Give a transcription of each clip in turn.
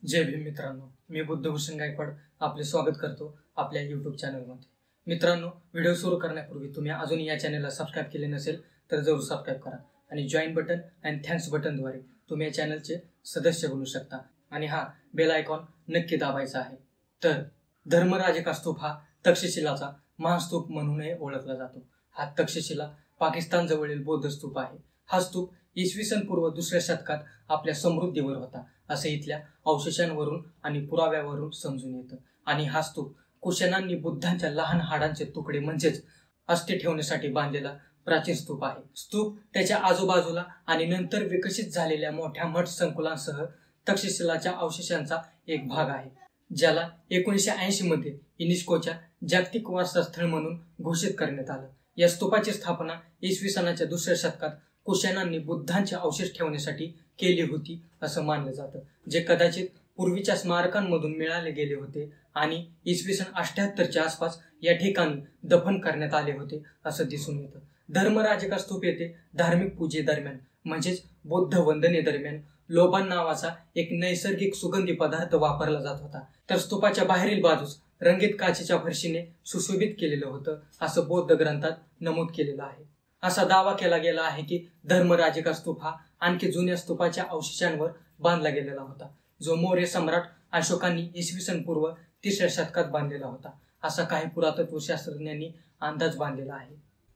जय भीम मित्रांनो, मी बुद्धभूषण गायकवाड आपले स्वागत करतो आपल्या यूट्यूब चॅनलमध्ये। मित्रांनो, व्हिडिओ सुरू करण्यापूर्वी तुम्ही अजून या चॅनलला सबस्क्राईब केले नसेल तर जरूर सबस्क्राईब करा आणि जॉइन बटन आणि थँक्स बटनद्वारे तुम्ही या चॅनलचे सदस्य बनू शकता आणि हा बेल आयकॉन नक्की दाबायचा आहे। तर धर्मराजिका स्तूप हा तक्षशिलाचा महास्तूप म्हणूनही ओळखला जातो। हा तक्षशिला पाकिस्तान जवळील बौद्ध स्तूप आहे। हा स्तूप इसवी सन पूर्व 2ऱ्या शतकात आपल्या समृद्धीवर होता असे इथल्या अवशेषांवरून आणि पुराव्यावरून समजून येतं। आणि हा स्तूप कुशनांनी बुद्धांच्या लहान हाडांचे तुकडे म्हणजेच अस्थि ठेवण्यासाठी बांधलेला प्राचीन स्तूप आहे। स्तूप त्याच्या आजूबाजूला आणि नंतर विकसित झालेल्या मोठ्या मठ संकुलांसह तक्षशिलाच्या अवशेषांचा एक भाग आहे, ज्याला 1980 मध्ये युनेस्कोच्या जागतिक वारसा स्थळ म्हणून घोषित करण्यात आलं। या स्तूपाची स्थापना इसवी सनाच्या 2ऱ्या शतकात कुशनांनी बुद्धांचे अवशेष ठेवण्यासाठी केली होती असं मानलं जातं, जे कदाचित पूर्वीच्या स्मारकांमधून मिळाले गेले होते आणि इसवी सन 78च्या आसपास या ठिकाणी दफन करण्यात आले होते असं दिसून येतं। धर्मराजिका स्तूप येथे धार्मिक पूजेदरम्यान म्हणजेच बौद्ध वंदनेदरम्यान लोबान नावाचा एक नैसर्गिक सुगंधी पदार्थ वापरला जात होता। तर स्तूपाच्या बाहेरील बाजूस रंगीत काचेच्या फरशीने सुशोभित केलेलं होतं असं बौद्ध ग्रंथात नमूद केलेलं आहे। असा दावा केला गेला आहे की धर्मराजिका स्तूप हा आणखी जुन्या स्तूपाच्या अवशेषांवर बांधला गेलेला होता, जो मौर्य सम्राट अशोकांनी इसवी सन पूर्व 3ऱ्या शतकात बांधलेला होता असा काही पुरातत्व शास्त्रज्ञांनी अंदाज बांधलेला आहे।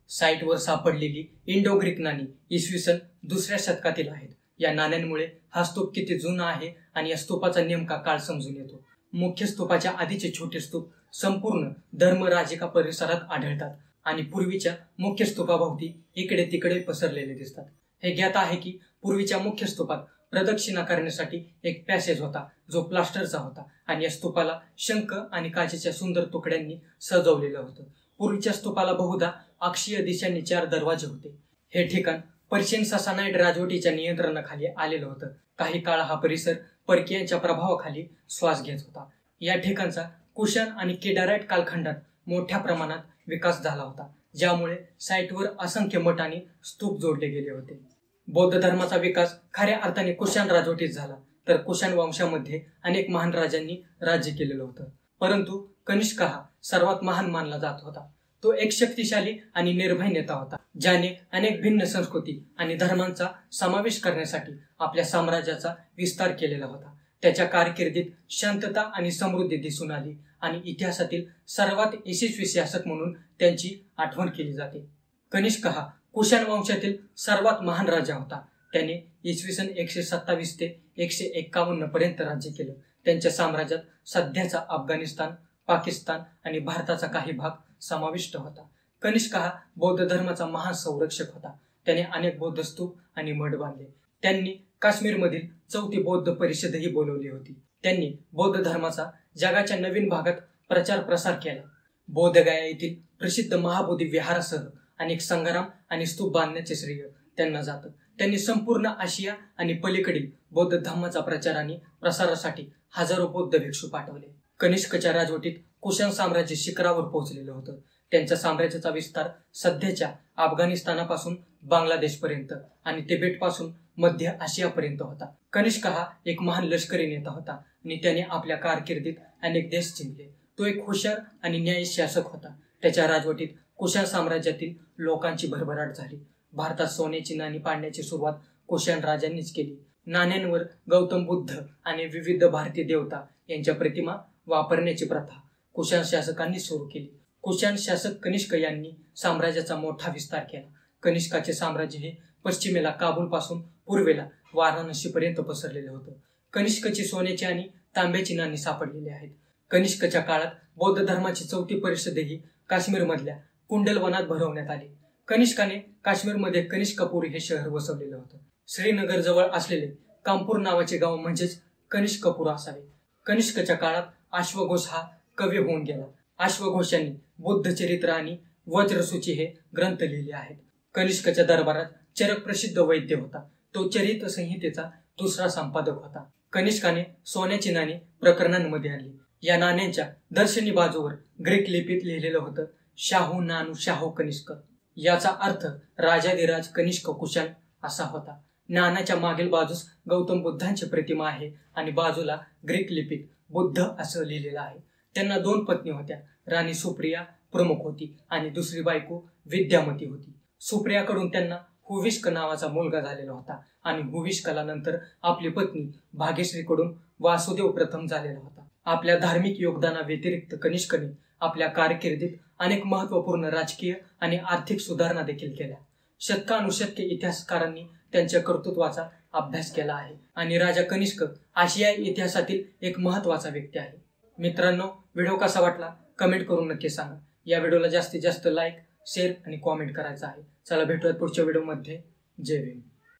साईटवर सापडलेली इंडो ग्रीक नाणी इसवी सन 2ऱ्या शतकातील आहेत। या नाण्यांमुळे हा स्तूप किती जुना आहे आणि या स्तूपाचा नेमका काळ समजून येतो। मुख्य स्तूपाच्या आधीचे छोटे स्तूप संपूर्ण धर्मराजिका परिसरात आढळतात आणि पूर्वीच्या मुख्य स्तूपाभोवती इकडे तिकडे पसरलेले दिसतात। हे ज्ञात आहे की पूर्वीच्या मुख्य स्तूपात प्रदक्षिणा करण्यासाठी एक पॅसेज होता, जो प्लास्टरचा होता आणि या स्तूपाला शंख आणि काचेच्या सुंदर तुकड्यांनी सजवलेलं होतं। पूर्वीच्या स्तूपाला बहुधा अक्षीय दिशांनी 4 दरवाजे होते। हे ठिकाण पर्शियन सासानाईड राजवटीच्या नियंत्रणाखाली आलेलं होतं। काही काळ हा परिसर परकीयांच्या प्रभावाखाली श्वास घेत होता। या ठिकाणचा कुशन आणि केडाराईट कालखंडात मोठ्या प्रमाणात विकास झाला होता, ज्यामुळे साईटवर असंख्य मठ आणि स्तूप जोडले गेले होते। बौद्ध धर्माचा विकास खऱ्या अर्थाने कुशाण राजवटीत झाला, तर कुशाण वंशामध्ये अनेक महान राजांनी राज्य केलेलं होतं, परंतु कनिष्क हा सर्वात महान मानला जात होता। तो एक शक्तिशाली आणि निर्भय नेता होता, ज्याने अनेक भिन्न संस्कृती आणि धर्मांचा समावेश करण्यासाठी आपल्या साम्राज्याचा विस्तार केलेला होता। त्याच्या कारकिर्दीत शांतता आणि समृद्धी दिसून आली आणि इतिहासातील सर्वात यशस्वी शासक म्हणून त्यांची आठवण केली जाते। कनिष्क हा कुशाण वंशातील सर्वात महान राजा होता। त्याने इसवी सन 127 ते 151 पर्यंत राज्य केलं। त्यांच्या साम्राज्यात सध्याचा अफगाणिस्तान, पाकिस्तान आणि भारताचा काही भाग समाविष्ट होता। कनिष्क हा बौद्ध धर्माचा महान संरक्षक होता। त्याने अनेक बौद्ध स्तूप आणि मठ बांधले। त्यांनी काश्मीरमधील 4थी बौद्ध परिषदही बोलवली होती। त्यांनी बौद्ध धर्माचा जगाच्या नवीन भागात प्रचार प्रसार केला। बोधगया येथील प्रसिद्ध महाबोधी विहारासह अनेक संग्राम आणि स्तूप बांधण्याचे श्रेय त्यांना जातं। त्यांनी संपूर्ण आशिया आणि पलीकडील बौद्ध धर्माचा प्रचार आणि प्रसारासाठी हजारो बौद्ध भिक्षू पाठवले। कनिष्कच्या राजवटीत कुशाण साम्राज्य शिखरावर पोहोचलेलं होतं। त्यांच्या साम्राज्याचा विस्तार सध्याच्या अफगाणिस्तानापासून बांगलादेशपर्यंत आणि तिबेटपासून मध्य आशियापर्यंत होता। कनिष्क हा एक महान लष्करी नेता होता आणि त्याने आपल्या कारकिर्दीत अनेक देश जिंकले। तो एक हुशार आणि न्यायी शासक होता। त्याच्या राजवटीत कुशाण साम्राज्यातील लोकांची भरभराट झाली। भारतात सोन्याची नाणी पाडण्याची सुरुवात कुशाण राजांनीच केली। नाण्यांवर गौतम बुद्ध आणि विविध भारतीय देवता यांच्या प्रतिमा वापरण्याची प्रथा कुशाण शासकांनी सुरू केली। कुशाण शासक कनिष्क यांनी साम्राज्याचा मोठा विस्तार केला। कनिष्काचे साम्राज्य हे पश्चिमेला काबूल पासून पूर्वेला वाराणसी पर्यंत पसरलेले होतं। कनिष्कची सोन्याची आणि तांब्याची नाणी सापडलेली आहेत। कनिष्कच्या काळात बौद्ध धर्माची 4थी परिषदही काश्मीरमधल्या कुंडलवनात भरवण्यात आली। कनिष्काने काश्मीरमध्ये कनिष्कपूर हे शहर वसवलेलं होतं। श्रीनगर जवळ असलेले कामपूर नावाचे गाव म्हणजेच कनिष्कपूर असावे। कनिष्कच्या काळात अश्वघोष हा कवी होऊन गेला। अश्वघोषांनी बुद्ध चरित्र आणि वज्रसूची हे ग्रंथ लिहिले आहेत। कनिष्कच्या दरबारात चरक प्रसिद्ध वैद्य होता। तो चरित संहितेचा 2रा संपादक होता। कनिष्काने सोन्याची नाणी प्रकरणांमध्ये आणली। या नाण्यांच्या दर्शनी बाजूवर ग्रीक लिपीत लिहिलेलं होतं, शाहू नानू शाहू कनिष्क। याचा अर्थ राजाधिराज कनिष्क कुशाण असा होता। नाण्याच्या मागील बाजूस गौतम बुद्धांची प्रतिमा आहे आणि बाजूला ग्रीक लिपीत बुद्ध असं लिहिलेलं आहे. त्यांना 2 पत्नी होत्या. राणी सुप्रिया प्रमुख होती आणि दुसरी बायको विद्यामती होती. सुप्रियाकडून त्यांना हुविष्क नावाचा मुलगा झालेला होता आणि हुविष्काला नंतर आपली पत्नी भाग्यश्रीकडून वासुदेव प्रथम झालेला होता. आपल्या धार्मिक योगदानाव्यतिरिक्त कनिष्कने आपल्या कारकिर्दीत अनेक महत्वपूर्ण राजकीय आणि आर्थिक सुधारणा देखील केल्या. शतकानुशतके इतिहासकारांनी त्यांच्या कर्तृत्वाचा अभ्यास केला आहे आणि राजा कनिष्क आशियाई इतिहासातील एक महत्वाचा व्यक्ती आहे. मित्रांनो, व्हिडिओ कसा वाटला कमेंट करून नक्की सांगा. या व्हिडिओला जास्तीत जास्त लाईक, शेअर आणि कॉमेंट करायचं आहे. चला भेटूयात पुढच्या व्हिडिओमध्ये. जय भीम.